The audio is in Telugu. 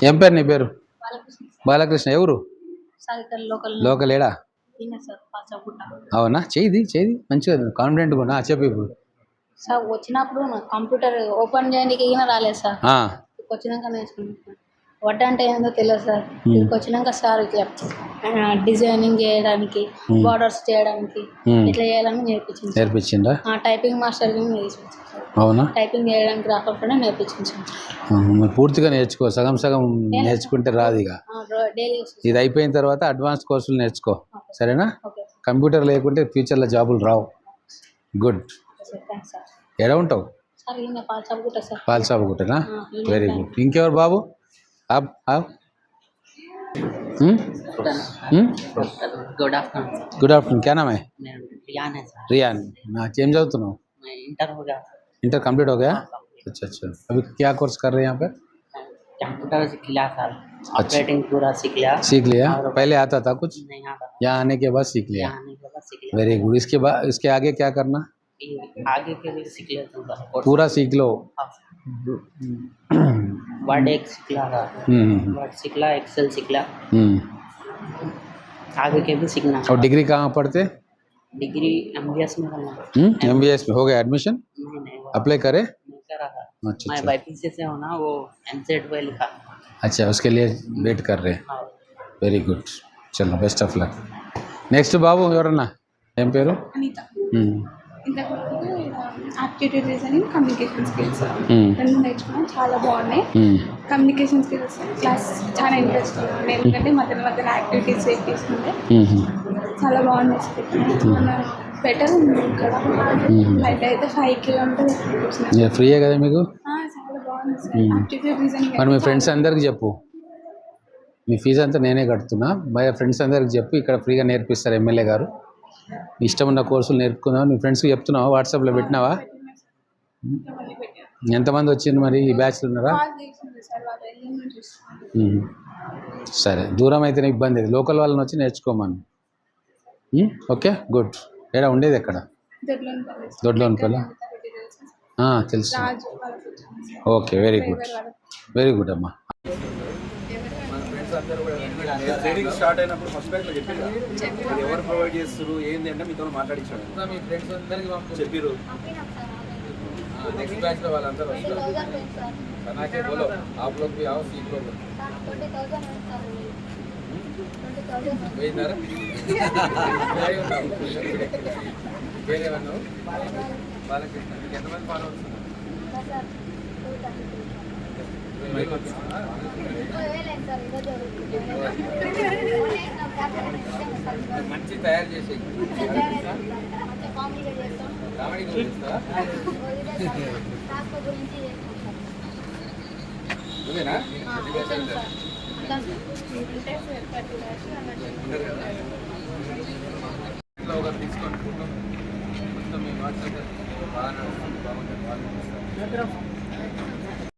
ఏం పేరు నీ పేరు? బాలకృష్ణ. బాలకృష్ణ. ఎవరు? లోకల్ ఏడా? అవునా? చేయి మంచిగా కాన్ఫిడెంట్గా ఉన్నా. చెప్పు ఇప్పుడు. సార్ వచ్చినప్పుడు కంప్యూటర్ ఓపెన్ చేయడానికి రాలేదు సార్. వచ్చినాక నేర్చుకుంటున్నాను. వడ్డ అంటే ఏందో తెలియదు సార్. ఇక్కడికి వచ్చినాక సార్ ఇట్లా డిజైనింగ్ చేయడానికి, బార్డర్స్ చేయడానికి ఇట్లా చేయాలని నేర్పించిందా? టైపింగ్ మాస్టర్ నేర్పించారు. అవునా? టైపింగ్ చేయడానికి రాకుండా నేర్పించారు. పూర్తిగా నేర్చుకో. సగం నేర్చుకుంటే రాదు. ఇక ఇది అయిపోయిన తర్వాత అడ్వాన్స్ కోర్సులు నేర్చుకో. సరేనా? కంప్యూటర్ లేకుంటే ఫ్యూచర్లో జాబులు రావు. గుడ్. ఎక్కడ ఉంటావు? పాల్సాబుగుట్టనా? Very good. ఇంకెవరు బాబు? Good afternoon. Good afternoon. क्या नाम है? रियान है सर. रियान. क्या जाओ? मैं इंटर हो गया. इंटर कंप्लीट हो गया? अच्छा. अभी क्या कोर्स कर रहे हैं यहाँ पे? कंप्यूटर सीख लिया सर. ऑपरेटिंग पूरा सीख लिया. पहले आता था कुछ? नहीं आता. यहाँ आने के बाद सीख लिया. Very good. इसके आगे क्या करना? आगे के भी सीख लेता हूँ. पूरा सीख लो. वर्ड एक सीख लिया था. वर्ड सीख लिया, एक्सेल सीख लिया. आगे के भी सीखना. और डिग्री कहाँ पढ़ते? डिग्री MBS में करना. MBS में हो गया एडमिशन? नहीं अप्लाई करे? नहीं करा था. अच्छा. मैं BPC से हूँ ना, वो MCET पे लिखा. अच्छा, उसके लिए वेट कर रहे हैं. Very good. చలో, బెస్ట్ ఆఫ్ లక్. నెక్స్ట్ బాబు ఎవరన్నా? ఏం పేరు? అనిత. ఇంతకుముందు యాప్టిట్యూడ్ రీజనింగ్, కమ్యూనికేషన్ స్కిల్స్ రెండు నేర్చుకున్నాను. చాలా బాగున్నాయి. కమ్యూనికేషన్ స్కిల్స్ క్లాస్ చాలా ఇంట్రెస్ట్ ఉంది. ఎందుకంటే మధ్య యాక్టివిటీస్ చేస్తుంటే చాలా బాగుంది. బెటర్ ఉంది ఇక్కడ. బయట అయితే 5 కిలోమీటర్స్ ఫ్రీయే కదా మీకు? చాలా బాగుంది. యాప్టిట్యూడ్ రీజనింగ్ మరి మీ ఫ్రెండ్స్ అందరికి చెప్పు. మీ ఫీజు అంతా నేనే కడుతున్నా. మా ఫ్రెండ్స్ అందరికి చెప్పు, ఇక్కడ ఫ్రీగా నేర్పిస్తారు ఎమ్మెల్యే గారు. ఇష్టం ఉన్న కోర్సులు నేర్పుకుందాం. నీ ఫ్రెండ్స్కి చెప్తున్నావా? వాట్సాప్లో పెట్టినావా? ఎంతమంది వచ్చింది మరి? ఈ బ్యాచ్లు ఉన్నారా? సరే, దూరం అయితేనే ఇబ్బంది. లోకల్ వాళ్ళని వచ్చి నేర్చుకోమను. Okay, good. ఏడా ఉండేది ఎక్కడ? దొడ్లోనిపల్లి. తెలుసు. ఓకే, వెరీ గుడ్ అమ్మా. ట్రైనింగ్ స్టార్ట్ అయినప్పుడు ఫస్ట్ బ్యాచ్లో చెప్పారు ఎవరు ప్రొవైడ్ చేస్తారు ఏంది అంటే మీతో మాట్లాడించాడు. మీ ఫ్రెండ్స్ అందరికి చెప్పారు. నెక్స్ట్ బ్యాచ్లో వాళ్ళందరూ వస్తారు. నాకే బోలో आप लोग भी आओ, सीख लो. పోయిందారా? వేరేవన్నావు? బాలకృష్ణ. మీకు ఎంతమంది ఫాలోవర్స్ ఉన్నారు? మంచి తయారు చేసే కామెడీ చూపిస్తా. నువ్వేనా? ఒకరు తీసుకొని మొత్తం మీ వాట్సాప్ బాగా బాగుంటుంది.